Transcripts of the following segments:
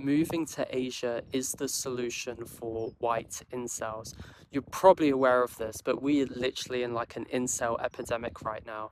moving to Asia is the solution for white incels. You're probably aware of this, but we are literally in like an incel epidemic right now.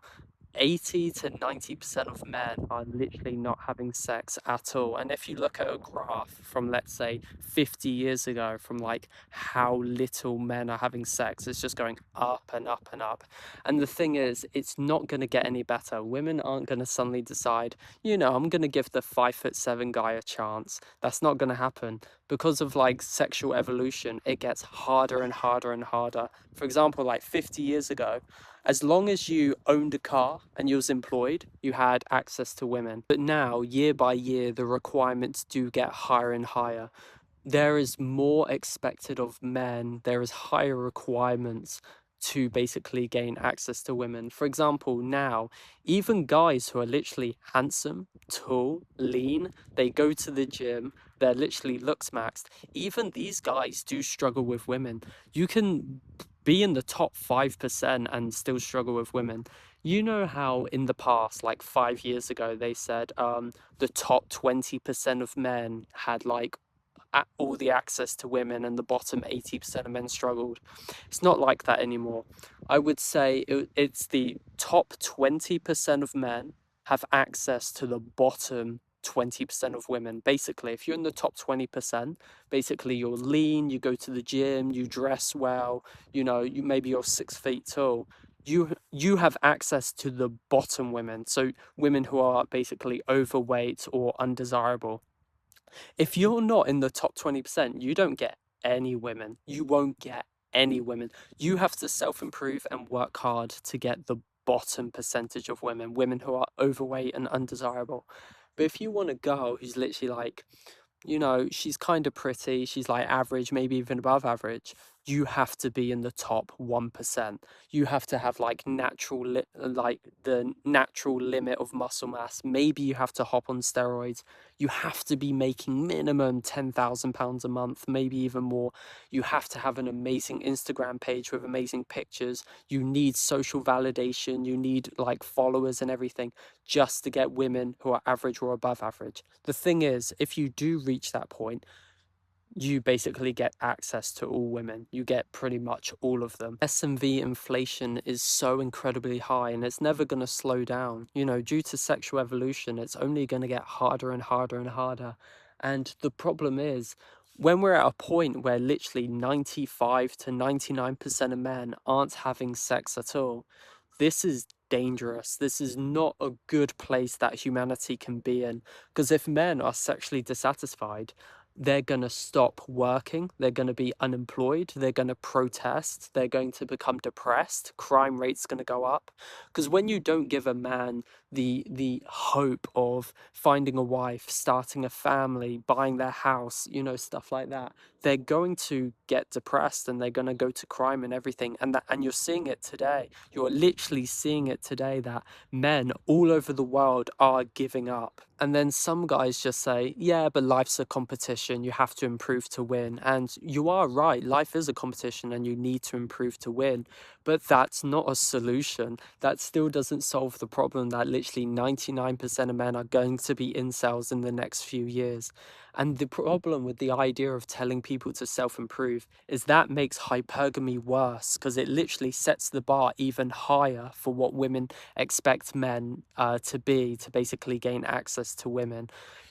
80 to 90% of men are literally not having sex at all. And if you look at a graph from, let's say, 50 years ago, from like how little men are having sex, it's just going up and up and up. And the thing is, it's not going to get any better. Women aren't going to suddenly decide, I'm going to give the 5'7" guy a chance. That's not going to happen. Because of like sexual evolution, it gets harder and harder and harder. For example, like 50 years ago, as long as you owned a car and you was employed, you had access to women. But now, year by year, the requirements do get higher and higher. There is more expected of men. There is higher requirements to basically gain access to women. For example, now, even guys who are literally handsome, tall, lean, they go to the gym, they're literally looks maxed. Even these guys do struggle with women. You can be in the top 5% and still struggle with women. You know how in the past, like 5 years ago, they said the top 20% of men had like all the access to women and the bottom 80% of men struggled. It's not like that anymore. I would say it's the top 20% of men have access to the bottom 20% of women. Basically, if you're in the top 20%, basically you're lean, you go to the gym, you dress well, maybe you're 6 feet tall. You have access to the bottom women, so women who are basically overweight or undesirable. If you're not in the top 20%, you don't get any women. You won't get any women. You have to self improve and work hard to get the bottom percentage of women who are overweight and undesirable. But if you want a girl who's literally like, she's kind of pretty, she's like average, maybe even above average, you have to be in the top 1%. You have to have like like the natural limit of muscle mass. Maybe you have to hop on steroids. You have to be making minimum £10,000 a month, maybe even more. You have to have an amazing Instagram page with amazing pictures. You need social validation. You need like followers and everything just to get women who are average or above average. The thing is, if you do reach that point, you basically get access to all women. You get pretty much all of them. S&V inflation is so incredibly high and it's never going to slow down. Due to sexual evolution, it's only going to get harder and harder and harder. And the problem is, when we're at a point where literally 95 to 99% of men aren't having sex at all, this is dangerous. This is not a good place that humanity can be in. Because if men are sexually dissatisfied, they're going to stop working, they're going to be unemployed, they're going to protest, they're going to become depressed, crime rate's going to go up. Because when you don't give a man the hope of finding a wife, starting a family, buying their house, stuff like that, they're going to get depressed and they're going to go to crime and everything. And you're seeing it today. You're literally seeing it today that men all over the world are giving up. And then some guys just say, yeah, but life's a competition. You have to improve to win. And you are right. Life is a competition and you need to improve to win. But that's not a solution. That still doesn't solve the problem that literally 99% of men are going to be incels in the next few years. And the problem with the idea of telling people to self-improve is that makes hypergamy worse because it literally sets the bar even higher for what women expect men to be to basically gain access to women.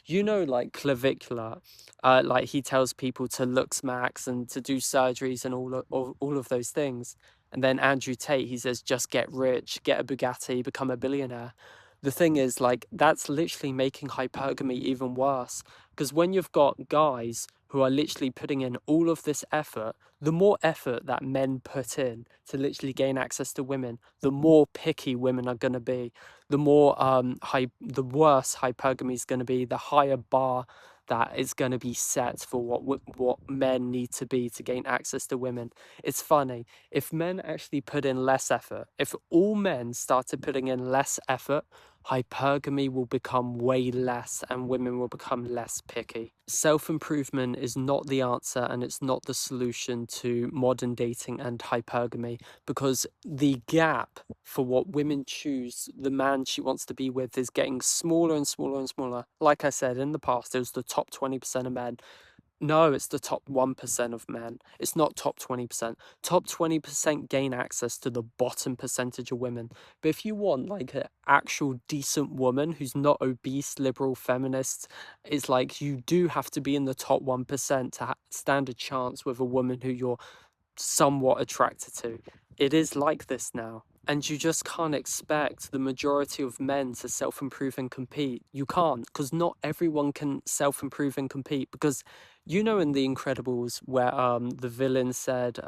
Like Clavicular, like he tells people to looks max and to do surgeries and all of those things. And then Andrew Tate, he says, just get rich, get a Bugatti, become a billionaire. The thing is, like, that's literally making hypergamy even worse. Because when you've got guys who are literally putting in all of this effort, the more effort that men put in to literally gain access to women, the more picky women are going to be, the more the worse hypergamy is going to be, the higher bar that is going to be set for what men need to be to gain access to women. It's funny, if men actually put in less effort, if all men started putting in less effort, hypergamy will become way less and women will become less picky. Self-improvement is not the answer and it's not the solution to modern dating and hypergamy, because the gap for what women choose, the man she wants to be with, is getting smaller and smaller and smaller. Like I said, in the past, it was the top 20% of men. No, it's the top 1% of men. It's not top 20%. Top 20% gain access to the bottom percentage of women. But if you want like an actual decent woman who's not obese, liberal, feminist, it's like you do have to be in the top 1% to stand a chance with a woman who you're somewhat attracted to. It is like this now. And you just can't expect the majority of men to self improve and compete. You can't, because not everyone can self improve and compete. Because you know, in The Incredibles, where the villain said,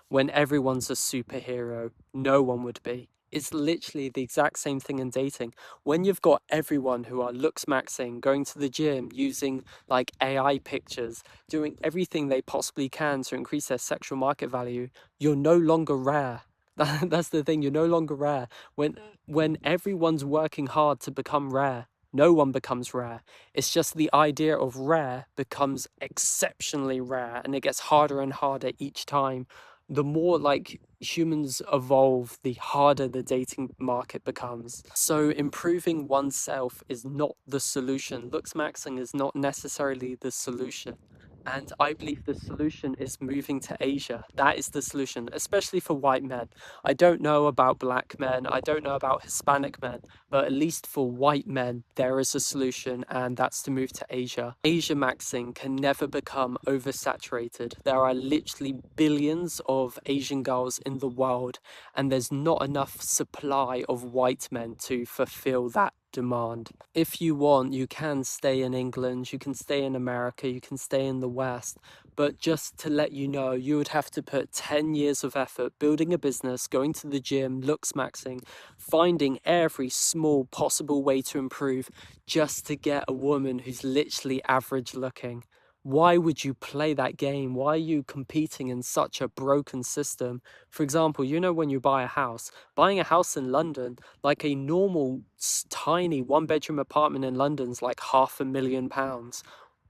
when everyone's a superhero, no one would be. It's literally the exact same thing in dating. When you've got everyone who are looks maxing, going to the gym, using like AI pictures, doing everything they possibly can to increase their sexual market value, you're no longer rare. That's the thing, you're no longer rare. When everyone's working hard to become rare, no one becomes rare. It's just the idea of rare becomes exceptionally rare and it gets harder and harder each time. The more like humans evolve, the harder the dating market becomes. So improving oneself is not the solution. Looks maxing is not necessarily the solution. And I believe the solution is moving to Asia. That is the solution, especially for white men. I don't know about black men, I don't know about Hispanic men, but at least for white men, there is a solution, and that's to move to Asia. Asia maxing can never become oversaturated. There are literally billions of Asian girls in the world, and there's not enough supply of white men to fulfill that demand. If you want, you can stay in England, you can stay in America, you can stay in the West, but just to let you know, you would have to put 10 years of effort building a business, going to the gym, looks maxing, finding every small possible way to improve just to get a woman who's literally average looking. Why would you play that game? Why are you competing in such a broken system? For example, you know, when you buy a house, buying a house in London, like a normal tiny one bedroom apartment in London's like £500,000.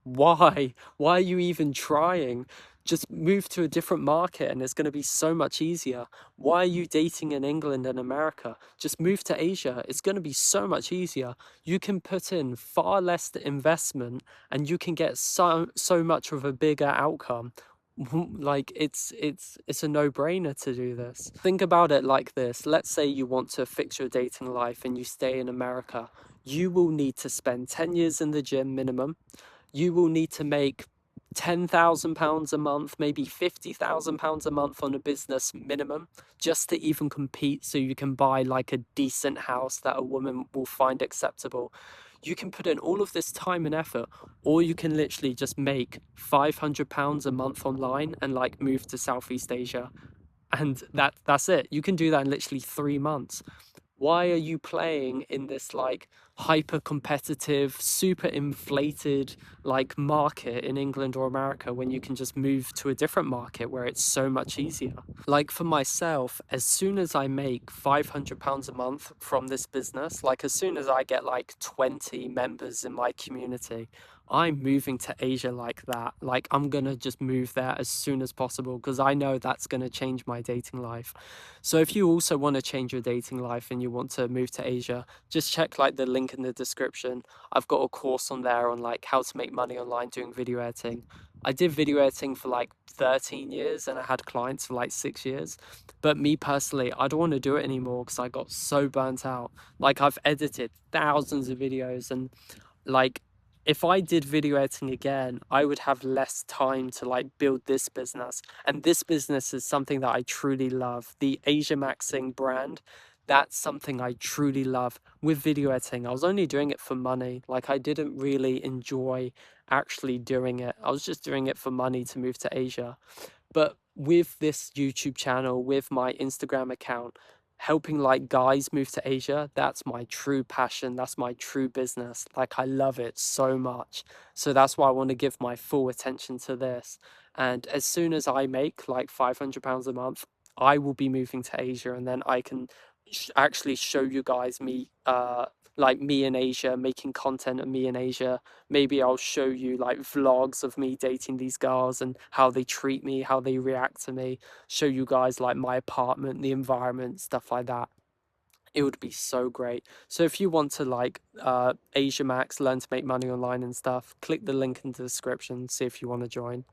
Why? Why are you even trying? Just move to a different market and it's going to be so much easier. Why are you dating in England and America? Just move to Asia. It's going to be so much easier. You can put in far less investment and you can get so much of a bigger outcome. Like it's a no-brainer to do this. Think about it like this. Let's say you want to fix your dating life and you stay in America. You will need to spend 10 years in the gym minimum. You will need to make £10,000 a month, maybe £50,000 a month on a business minimum, just to even compete so you can buy like a decent house that a woman will find acceptable. You can put in all of this time and effort, or you can literally just make £500 a month online and like move to Southeast Asia. And that's it. You can do that in literally 3 months. Why are you playing in this like hyper competitive, super inflated like market in England or America when you can just move to a different market where it's so much easier? Like for myself, as soon as I make £500 a month from this business, like as soon as I get like 20 members in my community, I'm moving to Asia like that. Like I'm gonna just move there as soon as possible because I know that's gonna change my dating life. So if you also want to change your dating life and you want to move to Asia, just check like the link in the description. I've got a course on there on like how to make money online doing video editing. I did video editing for like 13 years and I had clients for like 6 years. But me personally, I don't want to do it anymore because I got so burnt out. Like I've edited thousands of videos and like if I did video editing again, I would have less time to like build this business. And this business is something that I truly love. The Asia Maxing brand, that's something I truly love. With video editing, I was only doing it for money. Like I didn't really enjoy actually doing it. I was just doing it for money to move to Asia. But with this YouTube channel, with my Instagram account, helping like guys move to Asia, that's my true passion. That's my true business. Like I love it so much. So that's why I want to give my full attention to this. And as soon as I make like £500 a month, I will be moving to Asia and then I can actually show you guys me like me in Asia, making content of me in Asia. Maybe I'll show you like vlogs of me dating these girls and how they treat me, how they react to me, show you guys like my apartment, the environment, stuff like that. It would be so great. So if you want to like Asia Max, learn to make money online and stuff, click the link in the description, see if you want to join.